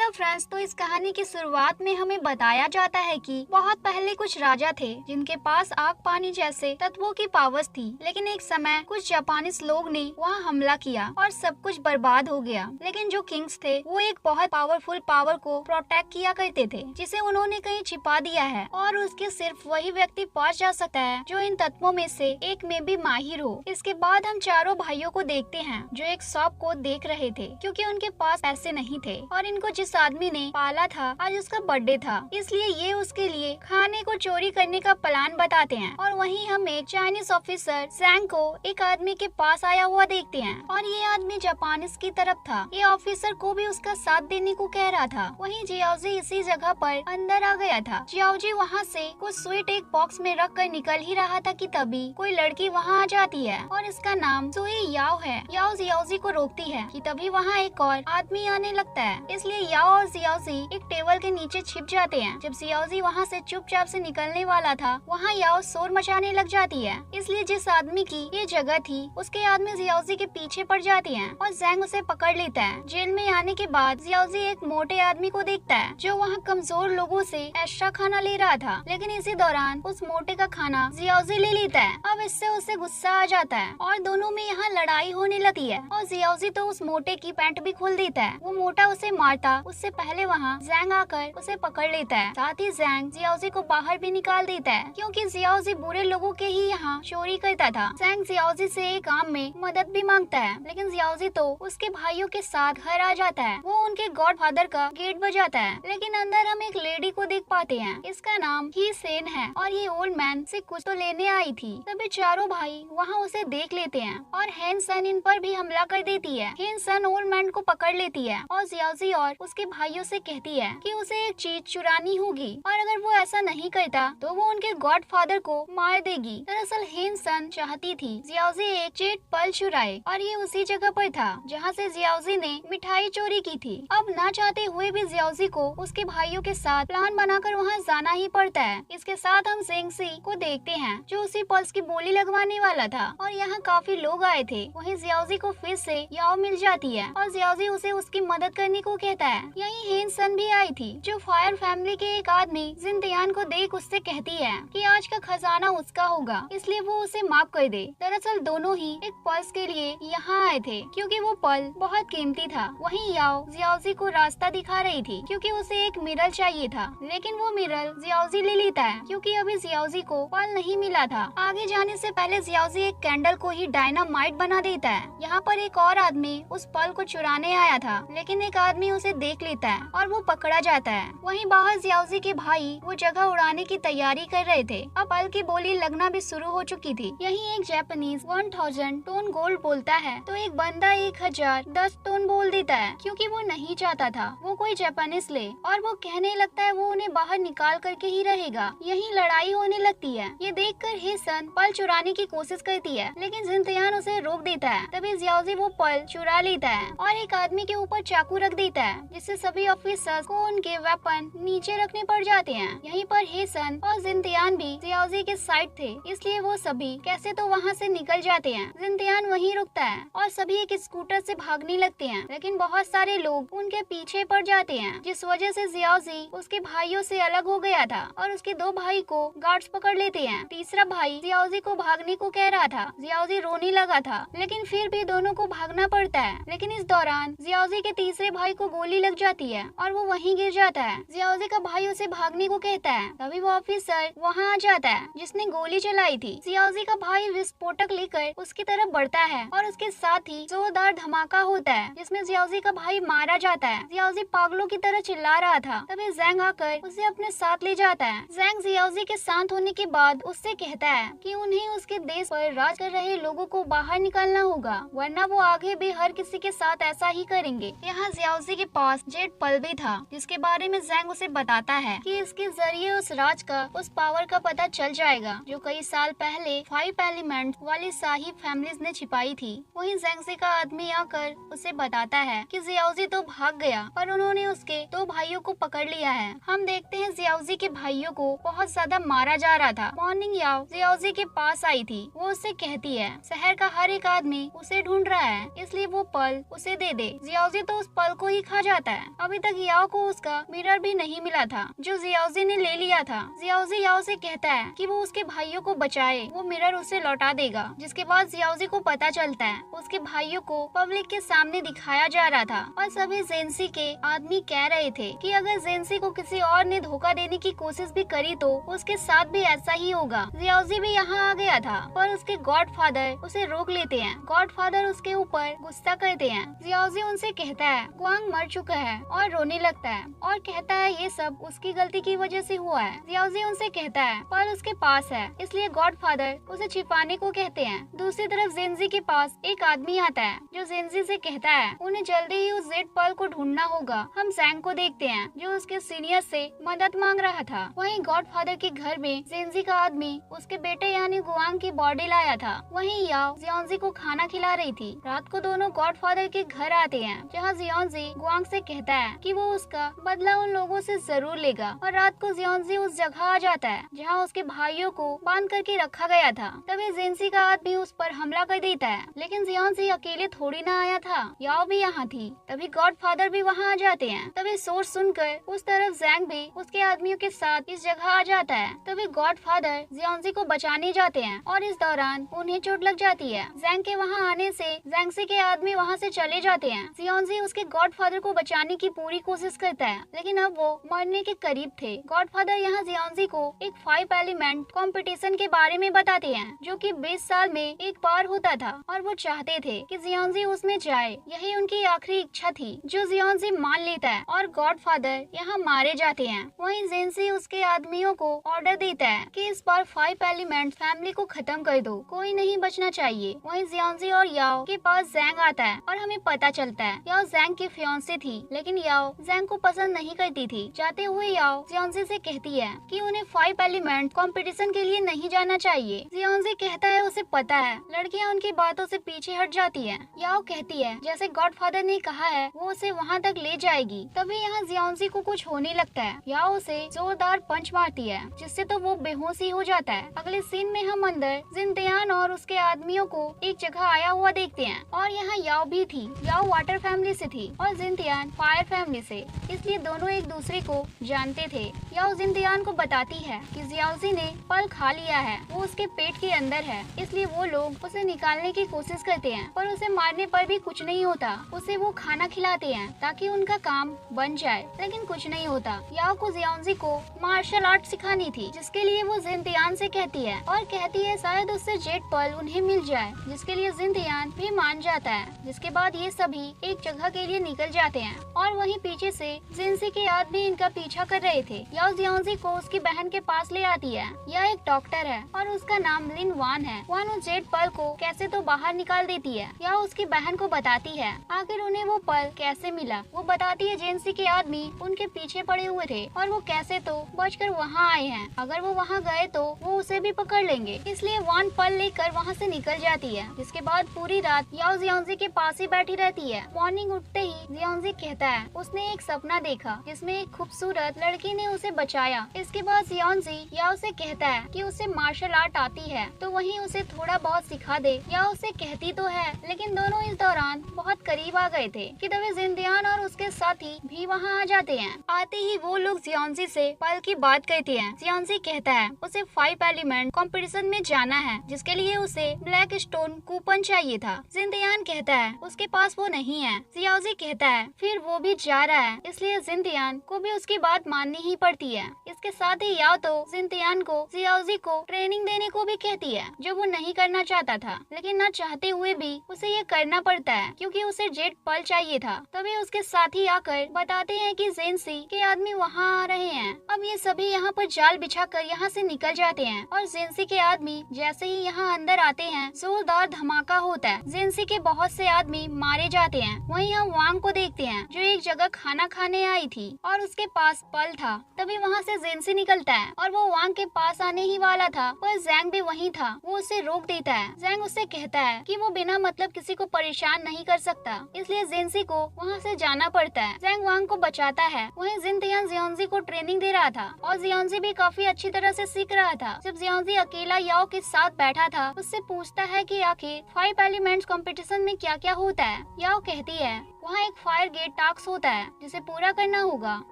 Hello friends, तो इस कहानी की शुरुआत में हमें बताया जाता है कि बहुत पहले कुछ राजा थे जिनके पास आग पानी जैसे तत्वों की पावर्स थी। लेकिन एक समय कुछ जापानीज लोग ने वहां हमला किया और सब कुछ बर्बाद हो गया। लेकिन जो किंग्स थे वो एक बहुत पावरफुल पावर को प्रोटेक्ट किया करते थे जिसे उन्होंने कहीं छिपा दिया है और उसके सिर्फ वही व्यक्ति पास जा सकता है जो इन तत्वों में से एक में भी माहिर हो। इसके बाद हम चारों भाइयों को देखते हैं जो एक शॉप को देख रहे थे क्योंकि उनके पास पैसे नहीं थे और इनको जिस आदमी ने पाला था आज उसका बर्थडे था, इसलिए ये उसके लिए खाने को चोरी करने का प्लान बताते हैं। और वहीं हम एक चाइनीज ऑफिसर जैंग को एक आदमी के पास आया हुआ देखते हैं और ये आदमी जापानीज की तरफ था। ये ऑफिसर को भी उसका साथ देने को कह रहा था। वहीं जियाओजी इसी जगह पर अंदर आ गया था। जियाओजी वहाँ से कुछ स्वीट एक बॉक्स में रख कर निकल ही रहा था कि तभी कोई लड़की वहाँ आ जाती है और इसका नाम सुई याओ है। याओ जियाओजी को रोकती है कि तभी वहाँ एक और आदमी आने लगता है, इसलिए याओ और जियाओजी एक टेबल के नीचे छिप जाते हैं। जब जियाओजी वहाँ से चुपचाप से निकलने वाला था वहाँ याओ शोर मचाने लग जाती है, इसलिए जिस आदमी की ये जगह थी उसके आदमी जियाओजी के पीछे पड़ जाते हैं और जैंग उसे पकड़ लेता है। जेल में आने के बाद जियाओजी एक मोटे आदमी को देखता है जो वहाँ कमजोर लोगों से एक्स्ट्रा खाना ले रहा था, लेकिन इसी दौरान उस मोटे का खाना जियाओजी ले लेता है। अब इससे उसे गुस्सा आ जाता है और दोनों में यहाँ लड़ाई होने लगती है और जियाओजी तो उस मोटे की पैंट भी खोल देता है। वो मोटा उसे मारता उससे पहले वहाँ जैंग आकर उसे पकड़ लेता है। साथ ही जैंग जियाओजी को बाहर भी निकाल देता है क्योंकि जियाओजी बुरे लोगों के ही यहाँ चोरी करता था। जैंग जियाओजी से एक काम में मदद भी मांगता है, लेकिन जियाओजी तो उसके भाइयों के साथ घर आ जाता है। वो उनके गॉड फादर का गेट बजाता है, लेकिन अंदर हम एक लेडी को देख पाते हैं। इसका नाम ही सेन है और ये ओल्ड मैन से कुछ तो लेने आई थी। तभी चारों भाई वहाँ उसे देख लेते हैं और हेन सन इन पर भी हमला कर देती है। हेन सन ओल्ड मैन को पकड़ लेती है और जियाओजी और उसके भाइयों से कहती है कि उसे एक चीज चुरानी होगी और अगर वो ऐसा नहीं करता तो वो उनके गॉड फादर को मार देगी। दरअसल हेन सन चाहती थी जियाओजी एक जेट पल चुराए और ये उसी जगह पर था जहाँ से जियाओजी ने मिठाई चोरी की थी। अब ना चाहते हुए भी जियाओजी को उसके भाइयों के साथ प्लान बनाकर वहाँ जाना ही पड़ता है। इसके साथ हम जेंगसी को देखते हैं जो उसी पल्स की बोली लगवाने वाला था और यहाँ काफी लोग आए थे। वहीं जियाओजी को फिर से याओ मिल जाती है और जियाओजी उसे उसकी मदद करने को कहता है। यही हेन सन भी आई थी जो फायर फैमिली के एक आदमी जिनतियान को देख उससे कहती है कि आज का खजाना उसका होगा, इसलिए वो उसे माफ कर दे। दरअसल दोनों ही एक पल्स के लिए यहाँ आए थे क्योंकि वो पल बहुत कीमती था। वहीं याओ जियाओजी को रास्ता दिखा रही थी क्योंकि उसे एक मिरर चाहिए था, लेकिन वो मिरर जियाओजी ले लेता है क्योंकि अभी जियाओजी को पल नहीं मिला था। आगे जाने से पहले जियाओजी एक कैंडल को ही डायनामाइट बना देता है। यहाँ पर एक और आदमी उस पल को चुराने आया था, लेकिन एक आदमी उसे देख लेता है और वो पकड़ा जाता है। वहीं बाहर जियाओजी के भाई वो जगह उड़ाने की तैयारी कर रहे थे। अब पल की बोली लगना भी शुरू हो चुकी थी। यहीं एक जापानीज 1000 टोन गोल्ड बोलता है तो एक बंदा 1010 टोन बोल देता है क्योंकि वो नहीं चाहता था वो कोई जापानीज ले और वो कहने लगता है वो उन्हें बाहर निकाल करके ही रहेगा। यहीं लड़ाई होने लगती है। ये देखकर हेसन पल चुराने की कोशिश करती है, लेकिन जिनतियान उसे रोक देता है। तभी जियाओजी वो पल चुरा लेता है और एक आदमी के ऊपर चाकू रख देता है जिससे सभी ऑफिसर्स को उनके वेपन नीचे रखने पड़ जाते हैं। यहीं पर हेसन और जिनतियान भी जियाओजी के साइड थे, इसलिए वो सभी कैसे तो वहाँ से निकल जाते हैं। जिनतियान वहीं रुकता है और सभी एक स्कूटर से भागने लगते हैं, लेकिन बहुत सारे लोग उनके पीछे पड़ जाते हैं जिस वजह से जियाओजी उसके भाइयों से अलग हो गया था और उसके दो भाई को गार्ड्स पकड़ लेते हैं। तीसरा भाई जियाओजी को भागने को कह रहा था। जियाओजी रोने लगा था, लेकिन फिर भी दोनों को भागना पड़ता है। लेकिन इस दौरान जियाओजी के तीसरे भाई को गोली लग जाती है और वो वहीं गिर जाता है। जियाओजी का भाई उसे भागने को कहता है, तभी वो ऑफिसर वहाँ आ जाता है जिसने गोली चलाई थी। जियाओजी का भाई विस्फोटक लेकर उसकी तरफ बढ़ता है और उसके साथ ही जोरदार धमाका होता है जिसमें जियाओजी का भाई मारा जाता है। जियाओजी पागलों की तरह चिल्ला रहा था, तभी जैंग आकर उसे अपने साथ ले जाता है। जैंग जियाओजी के शांत होने के बाद उससे कहता है कि उन्हें उसके देश पर राज कर रहे लोगों को बाहर निकालना होगा, वरना वो आगे भी हर किसी के साथ ऐसा ही करेंगे। यहाँ जियाओजी के पास जेट पल भी था जिसके बारे में जैंग उसे बताता है कि इसके जरिए उस राज का उस पावर का पता चल जाएगा जो कई साल पहले 5 एलिमेंट वाली शाही फैमिलीज ने छिपाई थी। वहीं जैंगसी का आदमी आकर उसे बताता है कि जियाओजी तो भाग गया पर उन्होंने उसके दो भाइयों को पकड़ लिया है। हम देखते हैं जियाओजी के भाइयों को बहुत ज्यादा मारा जा रहा था। मॉर्निंग याओ जियाओजी के पास आई थी। वो उससे कहती है शहर का हर एक आदमी उसे ढूंढ रहा है, इसलिए वो पल उसे दे दे। जियाओजी तो उस पल को ही खा जाता है अभी तक याओ को उसका मिरर भी नहीं मिला था जो जियाओजी ने ले लिया था। जियाओजी याओ से कहता है कि वो उसके भाइयों को बचाए, वो मिरर उसे लौटा देगा। जिसके बाद जियाओजी को पता चलता है उसके भाइयों को पब्लिक के सामने दिखाया जा रहा था और सभी जेंसी के आदमी कह रहे थे कि अगर जेंसी को किसी और ने धोखा देने की कोशिश भी करी तो उसके साथ भी ऐसा ही होगा। जियाओजी भी यहाँ आ गया था पर उसके गॉडफादर उसे रोक लेते हैं। गॉडफादर उसके ऊपर गुस्सा करते हैं। जियाओजी उनसे कहता है गुआंग मर चुका है और रोने लगता है और कहता है ये सब उसकी गलती की वजह से हुआ है। जियाओजी उनसे कहता है पर उसके पास है इसलिए गॉडफादर उसे छिपाने को कहते हैं। दूसरी तरफ जेंजी के पास एक आदमी आता है जो जेंजी से कहता है उन्हें जल्दी ही उस जेड पर्ल को ढूंढना होगा। हम जैंग को देखते हैं जो उसके सीनियर से मदद मांग रहा था। वहीं गॉडफादर के घर में जेंजी का आदमी उसके बेटे यानी गुआंग की बॉडी लाया था। वहीं याओ जियाओजी को खाना खिला रही थी। रात को दोनों गॉडफादर के घर आते हैं जहाँ जियाओजी गुआंग से कहता है कि वो उसका बदला उन लोगों से जरूर लेगा और रात को जियाओजी उस जगह आ जाता है जहाँ उसके भाइयों को बांध करके रखा गया था। तभी जेंसी का आदमी उस पर हमला कर देता है लेकिन जियाओजी अकेले थोड़ी ना आया था, याओ भी यहाँ थी। तभी गॉडफादर भी वहाँ आ जाते हैं। तभी शोर सुनकर उस तरफ जैंग भी उसके आदमियों के साथ इस जगह आ जाता है। तभी गॉडफादर जियाओजी को बचाने जाते हैं और इस दौरान उन्हें चोट लग जाती है। जैंग के वहाँ आने से जैंगसी के आदमी वहाँ से चले जाते हैं। जियाओजी उसके गॉडफादर को बचाने की पूरी कोशिश करता है लेकिन अब वो मरने के करीब थे। गॉडफादर यहाँ जियाओजी को एक 5 एलिमेंट कंपटीशन के बारे में बताते हैं जो कि 20 साल में एक बार होता था और वो चाहते थे कि जियाओजी उसमें जाए। यही उनकी आखिरी इच्छा थी जो जियाओजी मान लेता है और गॉडफादर यहाँ मारे जाते हैं। वहीं जेंसी उसके आदमियों को ऑर्डर देता है कि इस बार 5 एलिमेंट फैमिली को खत्म कर दो, कोई नहीं बचना चाहिए। वहीं जियाओजी और याओ के पास जैंग आता है और हमें पता चलता है याओ जैंग की फियांसी थी लेकिन याओ जैंग को पसंद नहीं करती थी। जाते हुए याओ जियाओजी से कहती है कि उन्हें 5 एलिमेंट कंपटीशन के लिए नहीं जाना चाहिए। जियाओजी कहता है उसे पता है। लड़कियां उनकी बातों से पीछे हट जाती है। याओ कहती है जैसे गॉडफादर ने कहा है वो उसे वहाँ तक ले जाएगी। तभी यहाँ जियाओजी को कुछ होने लगता है। याओ उसे जोरदार पंच मारती है जिससे तो वो बेहोश ही हो जाता है। अगले सीन में हम अंदर जिनतियान और उसके आदमियों को एक जगह आया हुआ देखते हैं और यहाँ याओ भी थी। याओ वाटर फैमिली से थी और जिनतियान फायर फैमिली से, इसलिए दोनों एक दूसरे को जानते थे। याओ जिनतियान को बताती है कि जियाओजी ने पल खा लिया है, वो उसके पेट के अंदर है, इसलिए वो लोग उसे निकालने की कोशिश करते हैं पर उसे मारने पर भी कुछ नहीं होता। उसे वो खाना खिलाते हैं ताकि उनका काम बन जाए लेकिन कुछ नहीं होता। याओ को जियाओजी को मार्शल आर्ट सिखानी थी जिसके लिए वो जिनतियान से कहती है और कहती है शायद उससे जेड पर्ल उन्हें मिल जाए, जिसके लिए जिनतियान भी मान जाता है। जिसके बाद ये सभी एक जगह के लिए निकल जाते हैं और वहीं पीछे से जिनसी के आदमी इनका पीछा कर रहे थे। याओ जियाओजी को उसकी बहन के पास ले आती है। यह एक डॉक्टर है और उसका नाम लिन वान है। वान उस जेड पर्ल को कैसे तो बाहर निकाल देती है। याओ उसकी बहन को बताती है आखिर उन्हें वो पर्ल कैसे मिला। वो बताती है जेंसी के आदमी उनके पीछे पड़े हुए थे और वो कैसे तो बचकर वहाँ आए हैं। अगर वो वहाँ गए तो वो उसे भी पकड़ लेंगे, इसलिए वान पर्ल लेकर वहाँ से निकल जाती है। जिसके बाद पूरी रात याओ जियाओजी के पास ही बैठी रहती है। मॉर्निंग उठते ही जियाओजी कहता है उसने एक सपना देखा जिसमें एक खूबसूरत लड़की ने उसे बचाया। इसके बाद जियाओजी याओ से कहता है कि उसे मार्शल आर्ट आती है तो वहीं उसे थोड़ा बहुत सिखा दे। याओ उसे कहती तो है लेकिन दोनों इस दौरान बहुत करीब आ गए थे कि तभी जिनतियान और उसके साथी भी वहाँ आ जाते हैं। आते ही वो लोग जियाओजी से पर्ल की बात करते हैं। जियाओजी कहता है उसे 5 एलिमेंट कंपटीशन में जाना है जिसके लिए उसे ब्लैक स्टोन कूपन चाहिए था। जिनतियान कहता है उसके पास वो नहीं है। जियाओजी कहता है फिर वो भी जा रहा है, इसलिए जिनतियान को भी उसकी बात माननी ही पड़ती है। इसके साथ ही याओ तो जिनतियान को जियाओजी को ट्रेनिंग देने को भी कहती है जो वो नहीं करना चाहता था, लेकिन न चाहते हुए भी उसे ये करना पड़ता है क्योंकि उसे जेड पर्ल चाहिए था। तभी उसके साथी आकर बताते हैं कि जेंसी के आदमी वहाँ आ रहे हैं। अब ये सभी यहाँ पर जाल बिछाकर यहाँ से निकल जाते हैं और जेंसी के आदमी जैसे ही यहाँ अंदर आते हैं जोरदार धमाका होता है। जेंसी के बहुत से आदमी मारे जाते हैं। वहीं हम वांग को देखते हैं जो एक जगह खाना खाने आई थी और उसके पास पर्ल था। तभी वहाँ से जेंसी निकलता है और वो वांग के पास आने ही वाला था पर जैंग भी वहीं था। वो उसे रोक देता है। जैंग उससे कहता है कि वो बिना मतलब किसी को परेशान नहीं कर सकता, इसलिए जेंसी को वहाँ से जाना पड़ता है। जैंग वांग को बचाता है। वहीं जिनतियान जियाओजी को ट्रेनिंग दे रहा था और जियाओजी भी काफी अच्छी तरह से सीख रहा था। जब जियाओजी अकेला याओ के साथ बैठा था उससे पूछता है कि आखिर 5 एलिमेंट्स कंपटीशन में क्या क्या होता है। याओ कहती है वहाँ एक फायर गेट टास्क होता है जिसे पूरा करना होगा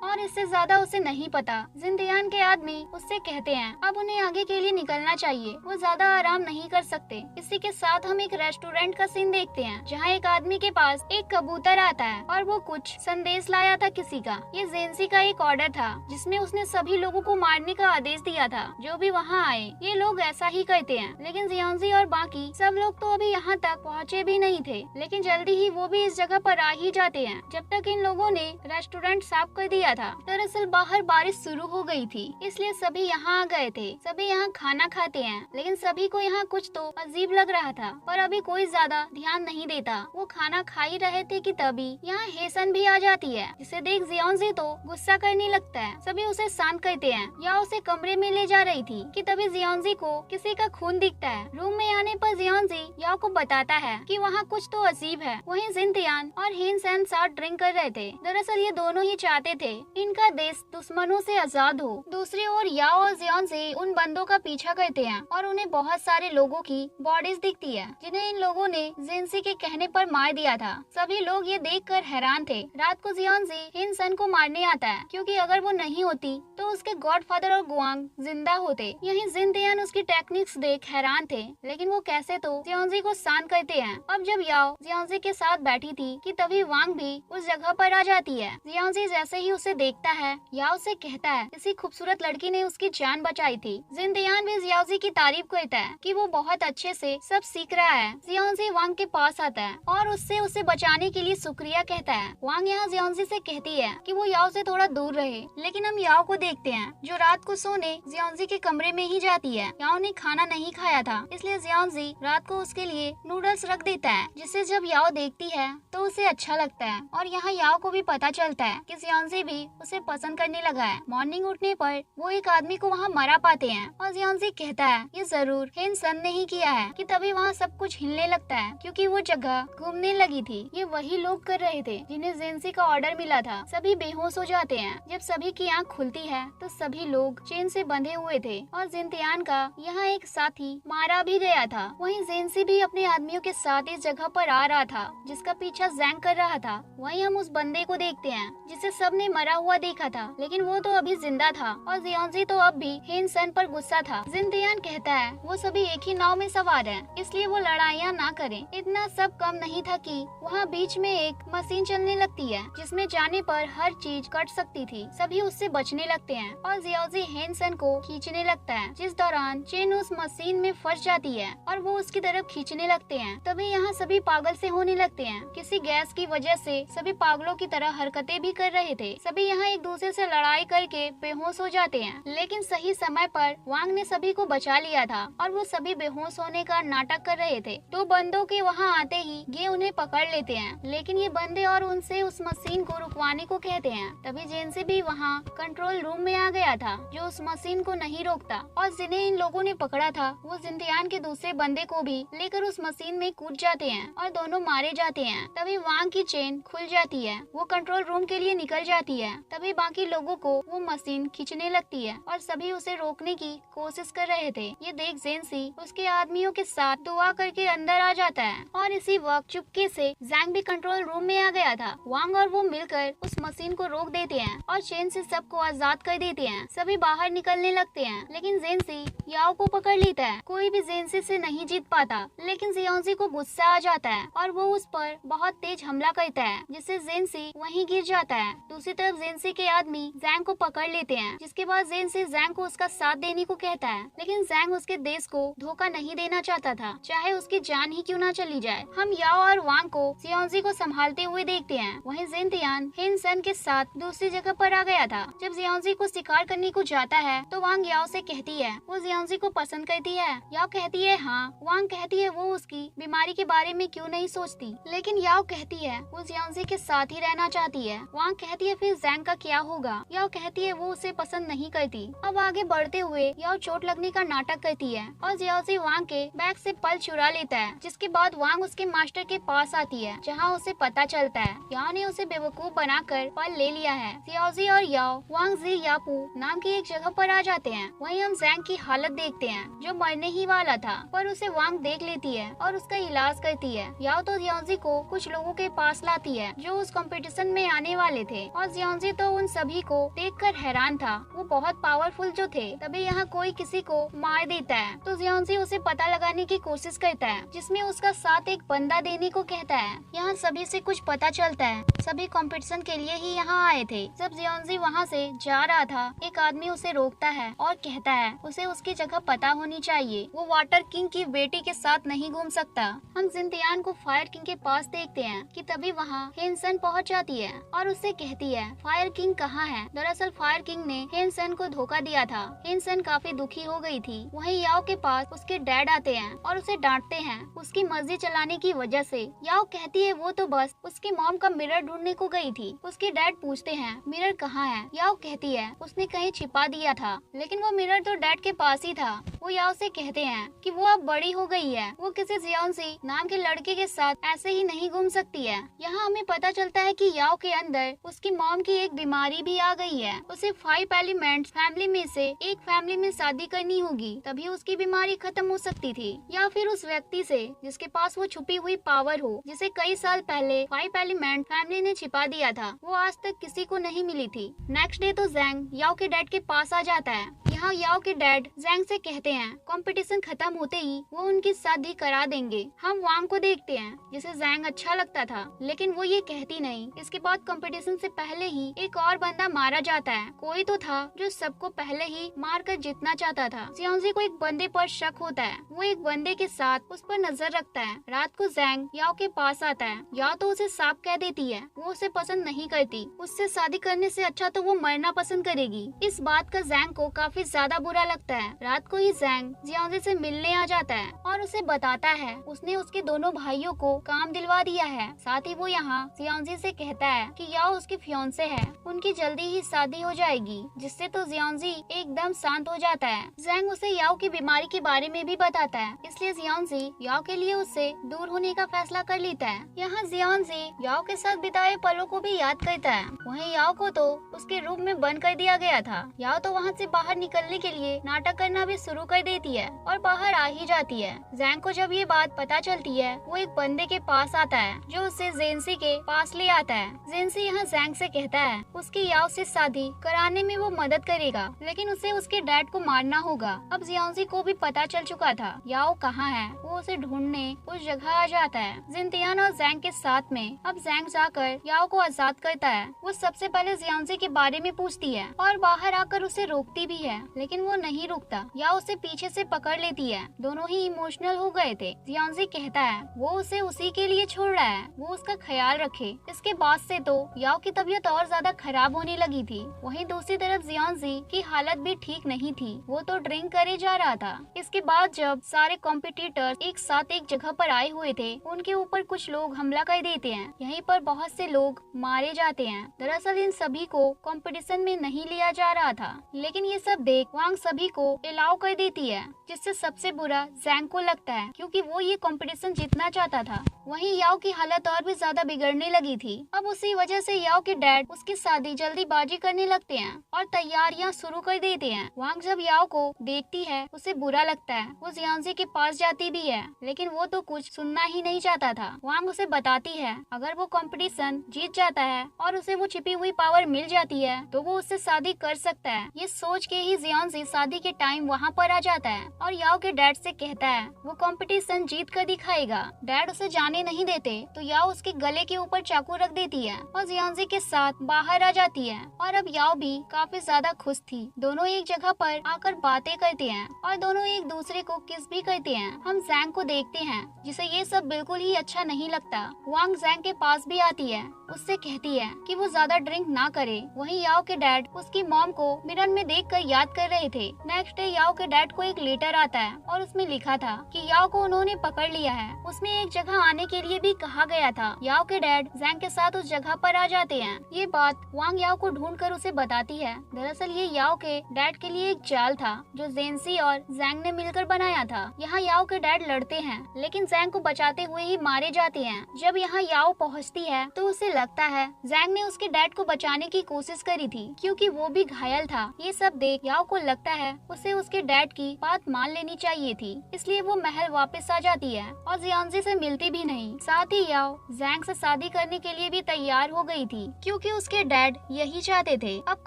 और इससे ज्यादा उसे नहीं पता। जिंदयान के आदमी उससे कहते हैं अब उन्हें आगे के लिए निकलना चाहिए, वो ज्यादा आराम नहीं कर सकते। इसी के साथ हम एक रेस्टोरेंट का सीन देखते हैं जहाँ एक आदमी के पास एक कबूतर आता है और वो कुछ संदेश लाया था किसी का। ये जेंसी का एक ऑर्डर था जिसमें उसने सभी लोगों को मारने का आदेश दिया था जो भी वहाँ आए। ये लोग ऐसा ही करते हैं, लेकिन जियांजी और बाकी सब लोग तो अभी यहाँ तक पहुँचे भी नहीं थे। लेकिन जल्दी ही वो भी इस जगह पर आ ही जाते हैं जब तक इन लोगों ने रेस्टोरेंट साफ कर दिया था। दरअसल बाहर बारिश शुरू हो गई थी, इसलिए सभी यहाँ आ गए थे। सभी यहाँ खाना खाते हैं, लेकिन सभी को यहाँ कुछ तो अजीब लग रहा था, पर अभी कोई ज्यादा ध्यान नहीं देता। वो खाना खा ही रहे थे कि तभी यहाँ हेसन भी आ जाती है, जिसे देख जियांजी तो गुस्सा करने लगता है। सभी उसे शांत करते हैं या उसे कमरे में ले जा रही थी कि तभी जियांजी को किसी का खून दिखता है। रूम में आने पर जियांजी याओ को बताता है कि वहाँ कुछ तो अजीब है। वहीं जिनतियान और हिनसेन साथ ड्रिंक कर रहे थे। दरअसल ये दोनों ही चाहते थे इनका देश दुश्मनों से आजाद हो। दूसरी ओर याओ और जियांजी उन बंदों का पीछा करते हैं और उन्हें बहुत सारे लोगों की बॉडीज दिखती है जिन्हें इन लोगों ने जिनसी के कहने पर मार दिया था। सभी लोग ये देखकर हैरान थे। रात को जियांजी हिनसेन को मारने आता है क्योंकि अगर वो नहीं होती तो उसके गॉडफादर और गुआंग जिंदा होते। यहीं जिनतियान उसकी टेक्निक्स देख हैरान थे, लेकिन वो कैसे तो जियांजी को शांत करते हैं। अब जब याओ जियांजी के साथ बैठी थी कि तभी वांग भी उस जगह पर आ जाती है। जियांजी जैसे ही उसे देखता है याओ से कहता है किसी खूबसूरत लड़की ने उसकी जान बचाई थी। जिनतियान भी जियांजी की तारीफ करता है कि वो बहुत अच्छे से सब सीख रहा है। जियांजी वांग के पास आता है और उससे उसे बचाने के लिए शुक्रिया कहता है। वांग यहाँ जियांजी से कहती है कि वो याओ से थोड़ा दूर रहे, लेकिन हम याओ को देखते हैं जो रात को सोने जियांजी के कमरे में ही जाती है। याओ ने खाना नहीं खाया था, इसलिए जियांजी रात को उसके लिए नूडल्स रख देता है, जिसे जब याओ देखती है तो उसे अच्छा लगता है। और यहाँ याओ को भी पता चलता है कि जियांजी भी उसे पसंद करने लगा है। मॉर्निंग उठने पर वो एक आदमी को वहाँ मरा पाते हैं और जियांजी कहता है ये जरूर हिनसन ने ही किया है कि तभी वहाँ सब कुछ हिलने लगता है क्योंकि वो जगह घूमने लगी थी। ये वही लोग कर रहे थे जिन्हें जेंसी का ऑर्डर मिला था। सभी बेहोश हो जाते हैं। जब सभी की आँख खुलती है तो सभी लोग चेन से बंधे हुए थे और जिनतियान का यहाँ एक साथी मारा भी गया था। वहीं जेंसी भी अपने आदमियों के साथ इस जगह पर आ रहा था जिसका पीछा जैंग कर रहा था। वहीं हम उस बंदे को देखते हैं जिसे सबने मरा हुआ देखा था, लेकिन वो तो अभी जिंदा था और जियांजी तो अब भी हिनसन पर गुस्सा था। जिनतियान कहता है वो सभी एक ही नाव में सवार हैं, इसलिए वो लड़ाइयाँ ना करें। इतना सब कम नहीं था कि वहाँ बीच में एक मशीन चलने लगती है जिसमें जाने पर हर चीज कट सकती थी। सभी उससे बचने लगते हैं और जियांजी हिनसन को खींचने लगता है, जिस दौरान चेन उस मशीन में फंस जाती है और वो उसकी तरफ खींचने लगते हैं। तभी यहाँ सभी पागल से होने लगते हैं। किसी गैस की वजह से सभी पागलों की तरह हरकतें भी कर रहे थे। सभी यहाँ एक दूसरे से लड़ाई करके बेहोश हो जाते हैं, लेकिन सही समय पर वांग ने सभी को बचा लिया था और वो सभी बेहोश होने का नाटक कर रहे थे। तो बंदों के वहाँ आते ही ये उन्हें पकड़ लेते हैं, लेकिन ये बंदे और उनसे उस मशीन को रुकवाने को कहते हैं। तभी जेंसी भी वहाँ कंट्रोल रूम में आ गया था जो उस मशीन को नहीं रोकता, और जिन्हें इन लोगों ने पकड़ा था वो जिनतियान के दूसरे बंदे को भी लेकर उस मशीन में कूद जाते हैं और दोनों मारे जाते हैं। तभी वांग की चेन खुल जाती है, वो कंट्रोल रूम के लिए निकल जाती है। तभी बाकी लोगों को वो मशीन खींचने लगती है और सभी उसे रोकने की कोशिश कर रहे थे। ये देख जेंसी उसके आदमियों के साथ दुआ करके अंदर आ जाता है और इसी वक्त चुपके से जैंग भी कंट्रोल रूम में आ गया था। वांग और वो मिलकर उस मशीन को रोक देते हैं और चेन से सबको आजाद कर देते हैं। सभी बाहर निकलने लगते हैं, लेकिन जेंसी याओ को पकड़ लेता है। कोई भी जेंसी से नहीं जीत पाता, लेकिन जियांजी को गुस्सा आ जाता है और वो उस पर बहुत तेज हमला करता है, जिससे जेंसी वहीं गिर जाता है। दूसरी तरफ जेंसी के आदमी जैंग को पकड़ लेते हैं, जिसके बाद जेंसी जैंग को उसका साथ देने को कहता है, लेकिन जैंग उसके देश को धोखा नहीं देना चाहता था, चाहे उसकी जान ही क्यों ना चली जाए। हम याओ और वांग को जियांजी को संभालते हुए देखते हैं। वहीं जिनतियान हिनसन के साथ दूसरी जगह पर आ गया था। जब जियांजी को शिकार करने को जाता है तो वांग याओ से कहती है वो जियांजी को पसंद करती है। याओ कहती है हाँ। वांग कहती है वो उसकी बीमारी के बारे में क्यों नहीं सोचती, लेकिन याओ कहती है वो जियांजी के साथ ही रहना चाहती है। वांग कहती है फिर जैंग का क्या होगा। याओ कहती है वो उसे पसंद नहीं करती। अब आगे बढ़ते हुए याओ चोट लगने का नाटक करती है और जियांजी वांग के बैग से पल चुरा लेता है, जिसके बाद वांग उसके मास्टर के पास आती है, जहाँ उसे पता चलता है याओ ने उसे बेवकूफ बनाकर पल ले लिया है। जियांजी और याओ वांग जी यापू नाम की एक जगह पर आ जाते हैं। वहीं हम जैंग की हालत देखते हैं जो मरने ही वाला था, पर उसे वांग देख लेती है और उसका इलाज करती है। याओ तो जियांजी को कुछ लोगों के पास लाती है जो उस कंपटीशन में आने वाले थे। और जियोंजी तो उन सभी को देखकर हैरान था, वो बहुत पावरफुल जो थे। तभी यहाँ कोई किसी को मार देता है तो जियोंजी उसे पता लगाने की कोशिश करता है, जिसमें उसका साथ एक बंदा देने को कहता है। यहाँ सभी से कुछ पता चलता है, सभी कंपटीशन के लिए ही यहाँ आए थे। जब जियोंजी वहाँ से जा रहा था, एक आदमी उसे रोकता है और कहता है उसे उसकी जगह पता होनी चाहिए, वो वाटर किंग की बेटी के साथ नहीं घूम सकता। हम जिनतियान को फायर किंग के पास देखते हैं कि तभी वहाँ हेनसन पहुँच जाती है और उससे कहती है फायर किंग कहाँ है। दरअसल फायर किंग ने हेनसन को धोखा दिया था। हेनसन काफी दुखी हो गई थी। वहीं याओ के पास उसके डैड आते हैं और उसे डांटते हैं उसकी मर्जी चलाने की वजह से। याओ कहती है वो तो बस उसकी मॉम का मिरर ढूंढने को गई थी। उसके डैड पूछते हैं मिरर कहाँ है। याओ कहती है उसने कहीं छिपा दिया था, लेकिन वो मिरर तो डैड के पास ही था। वो याओ से कहते हैं कि वो अब बड़ी हो गई है, वो किसी जियोंजी नाम के लड़के के साथ ऐसे ही नहीं घूम सकती है। यहाँ हमें पता चलता है कि याओ के अंदर उसकी मॉम की एक बीमारी भी आ गई है। उसे 5 एलिमेंट्स फैमिली में से एक फैमिली में शादी करनी होगी, तभी उसकी बीमारी खत्म हो सकती थी। या फिर उस व्यक्ति से जिसके पास वो छुपी हुई पावर हो, जिसे कई साल पहले 5 एलिमेंट फैमिली ने छिपा दिया था, वो आज तक किसी को नहीं मिली थी। नेक्स्ट डे तो जैंग याओ के डैड के पास आ जाता है। यहाँ याओ के डैड जैंग से कहते हैं कंपटीशन खत्म होते ही वो उनकी शादी करा देंगे। हम वांग को देखते हैं जिसे जैंग अच्छा लगता था, लेकिन वो ये कहती नहीं। इसके बाद कंपटीशन से पहले ही एक और बंदा मारा जाता है। कोई तो था जो सबको पहले ही मार कर जीतना चाहता था। जियोंजी को एक बंदे पर शक होता है, वो एक बंदे के साथ उस पर नजर रखता है। रात को जैंग याओ के पास आता है। याओ तो उसे साफ कह देती है वो उसे पसंद नहीं करती, उससे शादी करने से अच्छा तो वो मरना पसंद करेगी। इस बात का जैंग को काफी ज्यादा बुरा लगता है। रात को ही जैंग जियोंजी से मिलने आ जाता है और उसे बताता है उसने उसके दोनों भाइयों को काम दिलवा दिया है। साथ ही वो यहाँ जियोंजी से कहता है कि याओ उसकी फियांसे है, उनकी जल्दी ही शादी हो जाएगी, जिससे तो जियोंजी एकदम शांत हो जाता है। जैंग उसे याओ की बीमारी के बारे में भी बताता है, इसलिए जियोंजी याओ के लिए उससे दूर होने का फैसला कर लेता है। यहाँ जियोंजी याओ के साथ बिताए पलों को भी याद करता है। वहीं याओ को तो उसके रूम में बंद कर दिया गया था। याओ तो वहाँ से बाहर निकलने के लिए नाटक करना भी शुरू कर देती है और बाहर आ ही जाती है। जैंग को जब ये बात पता चलती है, वो एक बंदे के पास आता है जो उसे जेंसी के पास ले आता है। जेंसी यहाँ जैंग से कहता है उसकी याओ से शादी कराने में वो मदद करेगा, लेकिन उसे उसके डैड को मारना होगा। अब जियोंजी को भी पता चल चुका था याओ कहाँ है। वो उसे ढूंढने उस जगह आ जाता है जिनतियान और जैंग के साथ में। अब जैंग जाकर याओ को आजाद करता है। वो सबसे पहले जियोंजी के बारे में पूछती है और बाहर आकर उसे रोकती भी है, लेकिन वो नहीं रुकता। याओ उसे पीछे से पकड़ लेती है। दोनों ही इमोशनल हो गए थे। जियोंजी कहता है वो उसे उसी के लिए छोड़ रहा है, वो उसका ख्याल रखे। इसके बाद से तो याओ की तबीयत और ज्यादा खराब होने लगी थी। वहीं दूसरी तरफ जियोंजी की हालत भी ठीक नहीं थी, वो तो ड्रिंक करे जा रहा था। इसके बाद जब सारे कॉम्पिटिटर्स एक साथ एक जगह पर आए हुए थे, उनके ऊपर कुछ लोग हमला कर देते हैं। यहीं पर बहुत से लोग मारे जाते हैं। दरअसल इन सभी को कंपटीशन में नहीं लिया जा रहा था, लेकिन ये सब देख वांग सभी को अलाउ कर देती है, जिससे सबसे बुरा जैंग को लगता है क्योंकि वो ये कंपटीशन जीतना चाहता था। वहीं याओ की हालत और भी ज्यादा बिगड़ने लगी थी। अब उसी वजह से याओ के डैड उसकी शादी जल्दीबाजी करने लगते हैं और तैयारियां शुरू कर देते हैं। वांग जब याओ को देखती है उसे बुरा लगता है। वो जियोंजी के पास जाती भी है, लेकिन वो तो कुछ सुनना ही नहीं चाहता था। वांग उसे बताती है अगर वो कंपटीशन जीत जाता है और उसे वो छिपी हुई पावर मिल जाती है तो वो उससे शादी कर सकता है। ये सोच के ही जियोंजी शादी के टाइम वहाँ पर आ जाता है और याओ के डैड से कहता है वो कंपटीशन जीत कर दिखाएगा। डैड उसे जाने नहीं देते तो याओ उसके गले के ऊपर चाकू रख देती है और जियोंजी के साथ बाहर आ जाती है। और अब याओ भी काफी ज्यादा खुश थी। दोनों एक जगह पर आकर बातें करते हैं और दोनों एक दूसरे को किस भी करते हैं। हम जैंग को देखते हैं जिसे ये सब बिल्कुल ही अच्छा नहीं लगता। वांग जैंग के पास भी आती है, उससे कहती है कि वो ज्यादा ड्रिंक ना करे। वहीं याओ के डैड उसकी मॉम को मिरर में देखकर याद कर रहे थे। नेक्स्ट डे याओ के डैड को एक लेटर आता है और उसमें लिखा था कि याओ को उन्होंने पकड़ लिया है। उसमें एक जगह आने के लिए भी कहा गया था। याओ के डैड जैंग के साथ उस जगह पर आ जाते हैं। ये बात वांग याओ को ढूंढकर उसे बताती है। दरअसल ये याओ के डैड के लिए एक जाल था जो जेंसी और जैंग ने मिलकर बनाया था। यहाँ याओ के डैड डैड लड़ते हैं, लेकिन जैंग को बचाते हुए ही मारे जाते हैं। जब यहाँ याओ पहुँचती है तो उसे लगता है जैंग ने उसके डैड को बचाने की कोशिश करी थी, क्योंकि वो भी घायल था। ये सब देख याओ को लगता है उसे उसके डैड की बात मान लेनी चाहिए थी, इसलिए वो महल वापस आ जाती है और जियांजी से मिलती भी नहीं। साथ ही याओ जैंग से शादी करने के लिए भी तैयार हो गई थी, क्योंकि उसके डैड यही चाहते थे। अब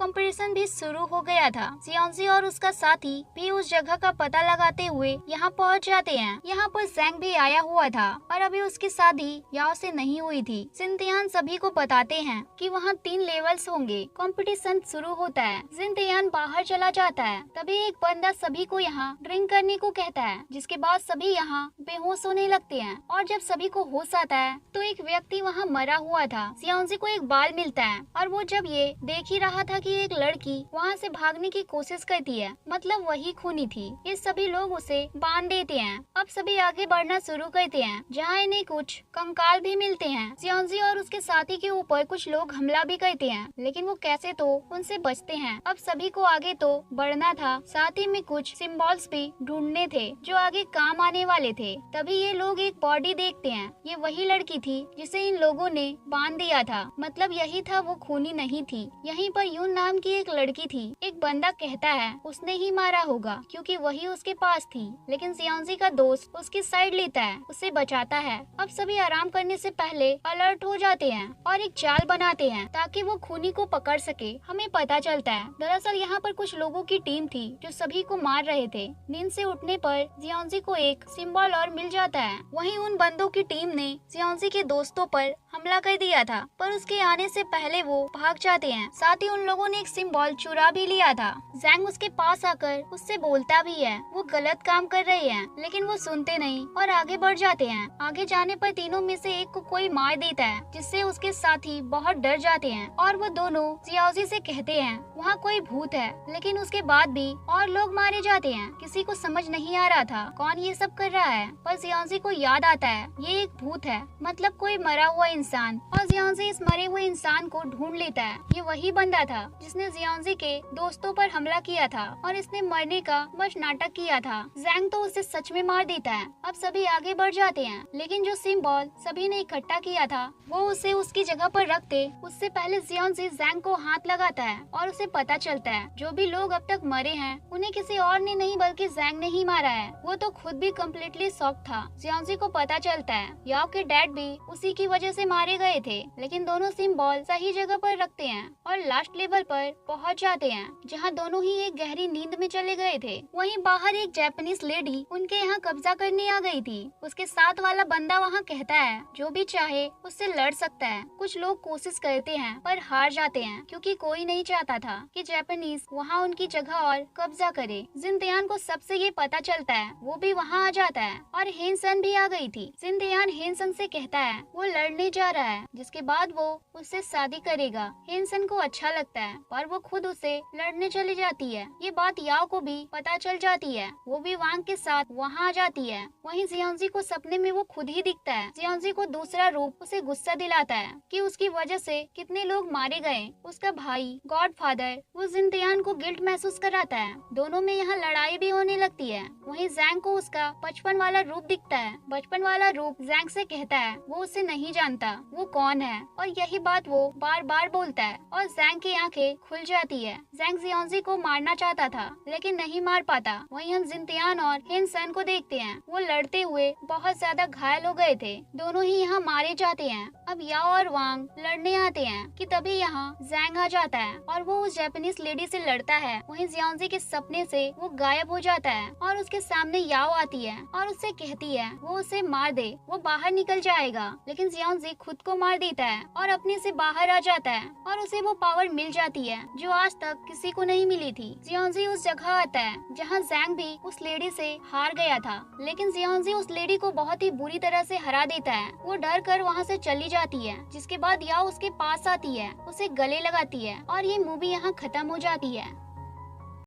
कंपटीशन भी शुरू हो गया था। जियांजी और उसका साथी भी उस जगह का पता लगाते हुए यहाँ पहुँच जाते हैं। यहाँ पर जैंग भी आया हुआ था और अभी उसकी शादी याओ से नहीं हुई थी। जिनतियान सभी को बताते हैं कि वहाँ 3 लेवल्स होंगे। कंपटीशन शुरू होता है। जिनतियान बाहर चला जाता है, तभी एक बंदा सभी को यहाँ ड्रिंक करने को कहता है, जिसके बाद सभी यहाँ बेहोश होने लगते हैं। और जब सभी को होश आता है तो एक व्यक्ति वहाँ मरा हुआ था। जियांजी को एक बाल मिलता है और वो जब ये देख ही रहा था कि एक लड़की वहाँ से भागने की कोशिश करती है, मतलब वही खूनी थी। ये सभी लोग उसे बांध देते हैं। अब सभी आगे बढ़ना शुरू करते हैं, जहाँ इन्हें कुछ कंकाल भी मिलते हैं। जियांजी और उसके साथी के ऊपर कुछ लोग हमला भी करते हैं, लेकिन वो कैसे तो उनसे बचते हैं। अब सभी को आगे तो बढ़ना था, साथ ही में कुछ सिंबल्स भी ढूंढने थे जो आगे काम आने वाले थे। तभी ये लोग एक बॉडी देखते हैं। ये वही लड़की थी जिसे इन लोगों ने बांध दिया था, मतलब यही था, वो खूनी नहीं थी। यहीं पर यून नाम की एक लड़की थी। एक बंदा कहता है उसने ही मारा होगा, क्योंकि वही उसके पास थी, लेकिन जियांजी का दोस्त उसकी साइड लेता है, उसे बचाता है। अब सभी आराम करने से पहले अलर्ट हो जाते हैं और एक चाल बनाते हैं ताकि वो खूनी को पकड़ सके। हमें पता चलता है दरअसल यहाँ पर कुछ लोगों की टीम थी जो सभी को मार रहे थे। नींद से उठने पर जियांजी को एक सिंबल और मिल जाता है। वहीं उन बंदों की टीम ने जियांजी के दोस्तों पर हमला कर दिया था, पर उसके आने से पहले वो भाग जाते हैं। साथ ही उन लोगों ने एक सिंबल चुरा भी लिया था। जैंग उसके पास आकर उससे बोलता भी है वो गलत काम कर रहे हैं, लेकिन वो सुनते नहीं और आगे बढ़ जाते हैं। आगे जाने पर तीनों में से एक को कोई मार देता है, जिससे उसके साथी बहुत डर जाते हैं और वो दोनों जियांजी से कहते हैं वहाँ कोई भूत है, लेकिन उसके बाद भी और लोग मारे जाते हैं। किसी को समझ नहीं आ रहा था कौन ये सब कर रहा है, पर जियांजी को याद आता है ये एक भूत है, मतलब कोई मरा हुआ इंसान। और जियांजी इस मरे हुए इंसान को ढूंढ लेता है। ये वही बंदा था जिसने जियांजी के दोस्तों पर हमला किया था और इसने मरने का बस नाटक किया था। जैंग तो उसे सच में मार देता है। अब सभी आगे बढ़ जाते हैं, लेकिन जो सिंबल सभी ने इकट्ठा किया था वो उसे उसकी जगह पर रखते उससे पहले जियांजी जैंग को हाथ लगाता है और उसे पता चलता है जो भी लोग अब तक मरे हैं उन्हें किसी और ने नहीं बल्कि जैंग ने ही मारा है। वो तो खुद भी कम्प्लीटली शॉक था। जियांजी को पता चलता है याओ के डैड भी उसी की वजह से मारे गए थे, लेकिन दोनों सिंबल सही जगह पर रखते हैं और लास्ट लेवल पर पहुंच जाते हैं, जहां दोनों ही एक गहरी नींद में चले गए थे। वहीं बाहर एक जापानीज लेडी उनके यहाँ कब्जा करने आ गई थी। उसके साथ वाला बंदा वहाँ कहता है जो भी चाहे उससे लड़ सकता है। कुछ लोग कोशिश करते हैं पर हार जाते हैं, क्योंकि कोई नहीं चाहता था कि जापानीज वहाँ उनकी जगह और कब्जा करे। जिनतियान को सबसे ये पता चलता है, वो भी वहाँ आ जाता है और हेनसन भी आ गई थी। जिनतियान हेनसन से कहता है वो लड़ने जा रहा है, जिसके बाद वो उससे शादी करेगा। हेनसन को अच्छा लगता है, पर वो खुद उसे लड़ने चली जाती है। ये बात याओ को भी पता चल जाती है, वो भी वांग के साथ वहाँ आ जाती है। वहीं जियांजी को सपने में वो खुद ही दिखता है। जियांजी को दूसरा रूप उसे गुस्सा दिलाता है कि उसकी वजह से कितने लोग मारे गए। उसका भाई गॉडफादर वो जिनतियान को गिल्ट महसूस कराता है। दोनों में यहाँ लड़ाई भी होने लगती है। वहीं जैंग को उसका बचपन वाला रूप दिखता है। बचपन वाला रूप जैंग से कहता है वो उसे नहीं जानता वो कौन है, और यही बात वो बार बार बोलता है और जैंग की आंखें खुल जाती है। जैंग जियांजी को मारना चाहता था लेकिन नहीं मार पाता। वहीं हम जिनतियान और हेनसन को देखते हैं, वो लड़ते हुए बहुत ज्यादा घायल हो गए थे। दोनों ही यहाँ मारे जाते हैं। अब याओ और वांग लड़ने आते हैं कि तभी यहाँ जैंग आ जाता है और वो उस जापानीज लेडी से लड़ता है। वहीं जियांजी के सपने से वो गायब हो जाता है और उसके सामने याओ आती है और उससे कहती है वो उसे मार दे, वो बाहर निकल जाएगा। लेकिन जियांजी खुद को मार देता है और अपने से बाहर आ जाता है और उसे वो पावर मिल जाती है जो आज तक किसी को नहीं मिली थी। जियांजी उस जगह आता है जहाँ जैंग भी उस लेडी से हार गया था, लेकिन जियांजी उस लेडी को बहुत ही बुरी तरह से हरा देता है। वो डर कर वहाँ से चली जाती है, जिसके बाद याओ उसके पास आती है, उसे गले लगाती है और ये मूवी यहाँ खत्म हो जाती है।